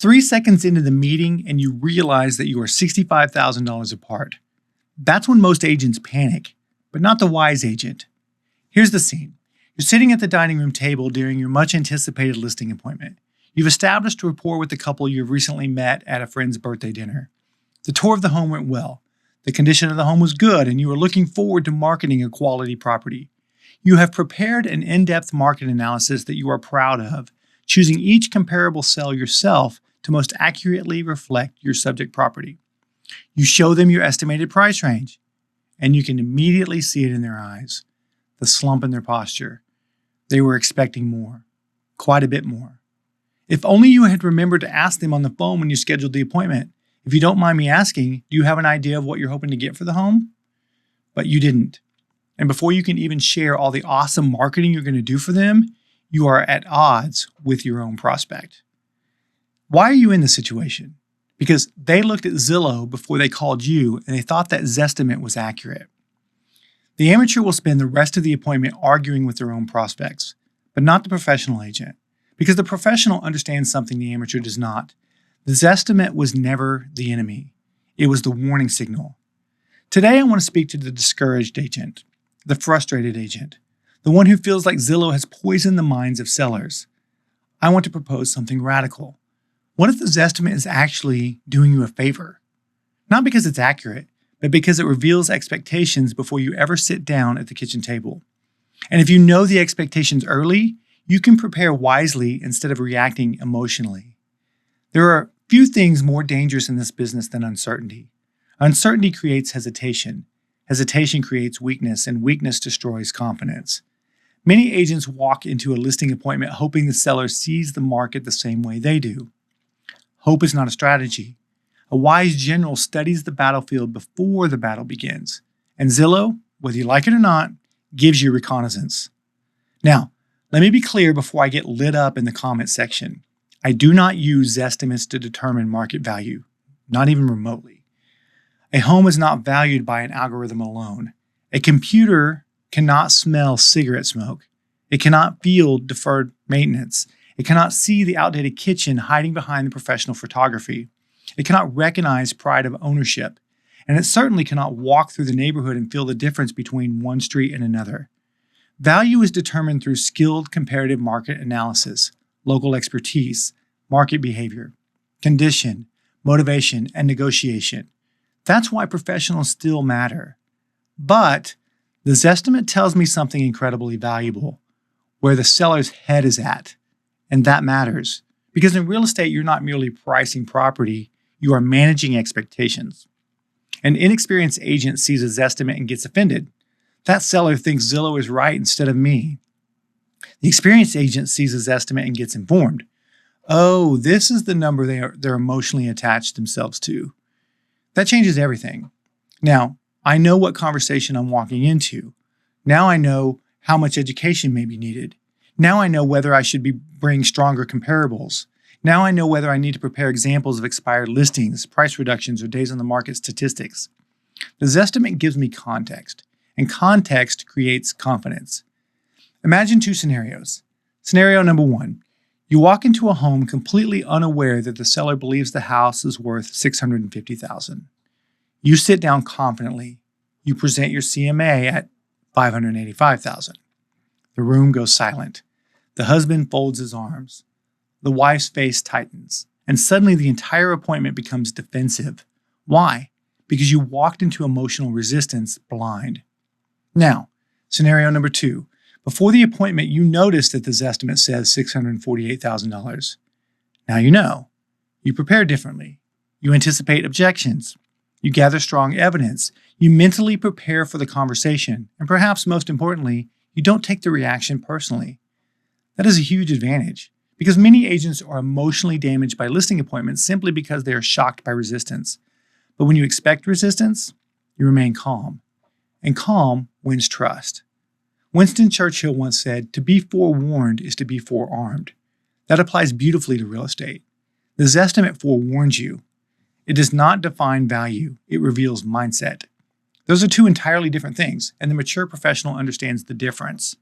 3 seconds into the meeting and you realize that you are $65,000 apart. That's when most agents panic, but not the wise agent. Here's the scene. You're sitting at the dining room table during your much anticipated listing appointment. You've established a rapport with the couple you've recently met at a friend's birthday dinner. The tour of the home went well. The condition of the home was good and you are looking forward to marketing a quality property. You have prepared an in-depth market analysis that you are proud of, choosing each comparable sale yourself to most accurately reflect your subject property. You show them your estimated price range, and you can immediately see it in their eyes, the slump in their posture. They were expecting more, quite a bit more. If only you had remembered to ask them on the phone when you scheduled the appointment. If you don't mind me asking, do you have an idea of what you're hoping to get for the home? But you didn't. And before you can even share all the awesome marketing you're going to do for them, you are at odds with your own prospect. Why are you in this situation? Because they looked at Zillow before they called you and they thought that Zestimate was accurate. The amateur will spend the rest of the appointment arguing with their own prospects, but not the professional agent, because the professional understands something the amateur does not. The Zestimate was never the enemy. It was the warning signal. Today, I want to speak to the discouraged agent, the frustrated agent, the one who feels like Zillow has poisoned the minds of sellers. I want to propose something radical. What if the Zestimate is actually doing you a favor? Not because it's accurate, but because it reveals expectations before you ever sit down at the kitchen table. And if you know the expectations early, you can prepare wisely instead of reacting emotionally. There are few things more dangerous in this business than uncertainty. Uncertainty creates hesitation. Hesitation creates weakness, and weakness destroys confidence. Many agents walk into a listing appointment hoping the seller sees the market the same way they do. Hope is not a strategy. A wise general studies the battlefield before the battle begins. And Zillow, whether you like it or not, gives you reconnaissance. Now, let me be clear before I get lit up in the comment section. I do not use Zestimates to determine market value, not even remotely. A home is not valued by an algorithm alone. A computer cannot smell cigarette smoke. It cannot feel deferred maintenance. It cannot see the outdated kitchen hiding behind the professional photography. It cannot recognize pride of ownership. And it certainly cannot walk through the neighborhood and feel the difference between one street and another. Value is determined through skilled comparative market analysis, local expertise, market behavior, condition, motivation, and negotiation. That's why professionals still matter. But the Zestimate tells me something incredibly valuable, where the seller's head is at. And that matters. Because in real estate, you're not merely pricing property, you are managing expectations. An inexperienced agent sees a Zestimate and gets offended. That seller thinks Zillow is right instead of me. The experienced agent sees a Zestimate and gets informed. Oh, this is the number they're emotionally attached themselves to. That changes everything. Now, I know what conversation I'm walking into. Now I know how much education may be needed. Now I know whether I should bring stronger comparables. Now I know whether I need to prepare examples of expired listings, price reductions, or days on the market statistics. The Zestimate gives me context, and context creates confidence. Imagine two scenarios. Scenario number one, you walk into a home completely unaware that the seller believes the house is worth $650,000. You sit down confidently. You present your CMA at $585,000. The room goes silent. The husband folds his arms. The wife's face tightens. And suddenly the entire appointment becomes defensive. Why? Because you walked into emotional resistance blind. Now, scenario number two. Before the appointment, you notice that the Zestimate says $648,000. Now you know. You prepare differently. You anticipate objections. You gather strong evidence. You mentally prepare for the conversation. And perhaps most importantly, you don't take the reaction personally. That is a huge advantage because many agents are emotionally damaged by listing appointments simply because they are shocked by resistance. But when you expect resistance, you remain calm. And calm wins trust. Winston Churchill once said, "To be forewarned is to be forearmed." That applies beautifully to real estate. The Zestimate forewarns you. It does not define value. It reveals mindset. Those are two entirely different things, and the mature professional understands the difference.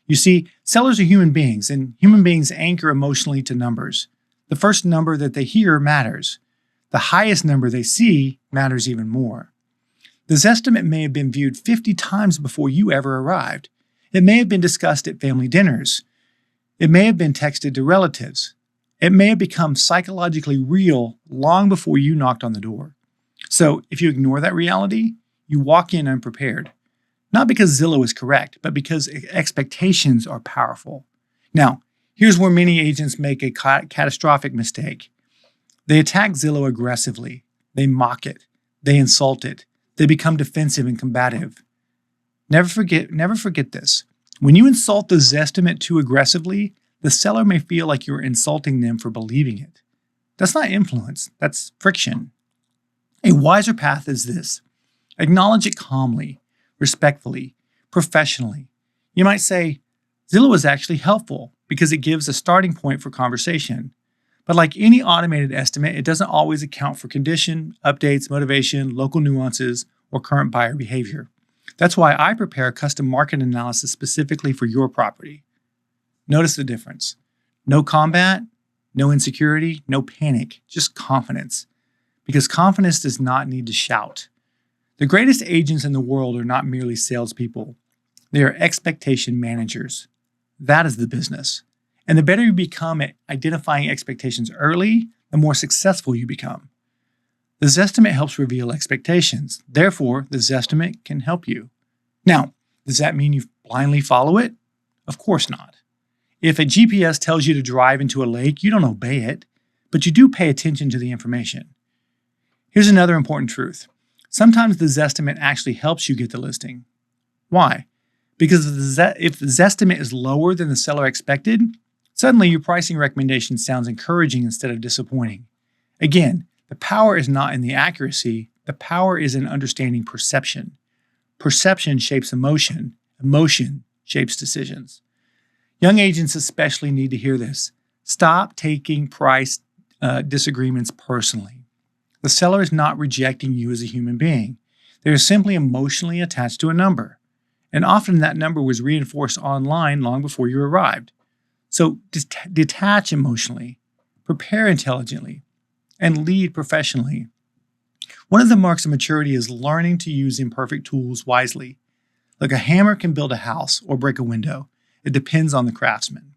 You see, sellers are human beings, and human beings anchor emotionally to numbers. The first number that they hear matters. The highest number they see matters even more. The Zestimate may have been viewed 50 times before you ever arrived. It may have been discussed at family dinners. It may have been texted to relatives. It may have become psychologically real long before you knocked on the door. So if you ignore that reality, you walk in unprepared. Not because Zillow is correct, but because expectations are powerful. Now, here's where many agents make a catastrophic mistake. They attack Zillow aggressively. They mock it. They insult it. They become defensive and combative. Never forget this. When you insult the Zestimate too aggressively, the seller may feel like you're insulting them for believing it. That's not influence. That's friction. A wiser path is this. Acknowledge it calmly, respectfully, professionally. You might say, Zillow is actually helpful because it gives a starting point for conversation. But like any automated estimate, it doesn't always account for condition, updates, motivation, local nuances, or current buyer behavior. That's why I prepare a custom market analysis specifically for your property. Notice the difference. No combat, no insecurity, no panic, just confidence. Because confidence does not need to shout. The greatest agents in the world are not merely salespeople. They are expectation managers. That is the business. And the better you become at identifying expectations early, the more successful you become. The Zestimate helps reveal expectations. Therefore, the Zestimate can help you. Now, does that mean you blindly follow it? Of course not. If a GPS tells you to drive into a lake, you don't obey it, but you do pay attention to the information. Here's another important truth. Sometimes the Zestimate actually helps you get the listing. Why? Because if the Zestimate is lower than the seller expected, suddenly your pricing recommendation sounds encouraging instead of disappointing. Again, the power is not in the accuracy, the power is in understanding perception. Perception shapes emotion, emotion shapes decisions. Young agents especially need to hear this. Stop taking price disagreements personally. The seller is not rejecting you as a human being. They are simply emotionally attached to a number. And often that number was reinforced online long before you arrived. So detach emotionally, prepare intelligently, and lead professionally. One of the marks of maturity is learning to use imperfect tools wisely. Like a hammer can build a house or break a window. It depends on the craftsman.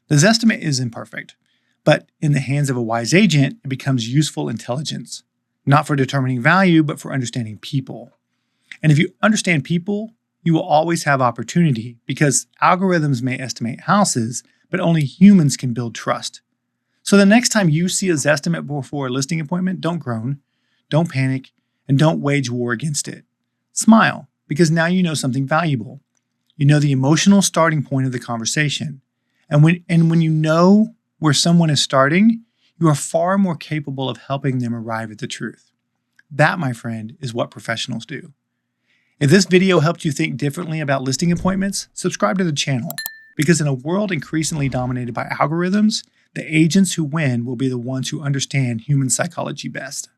The Zestimate is imperfect, but in the hands of a wise agent, it becomes useful intelligence, not for determining value, but for understanding people. And if you understand people, you will always have opportunity because algorithms may estimate houses, but only humans can build trust. So the next time you see a Zestimate before a listing appointment, don't groan, don't panic, and don't wage war against it. Smile, because now you know something valuable. You know the emotional starting point of the conversation. And when you know where someone is starting, you are far more capable of helping them arrive at the truth. That, my friend, is what professionals do. If this video helped you think differently about listing appointments, subscribe to the channel. Because in a world increasingly dominated by algorithms, the agents who win will be the ones who understand human psychology best.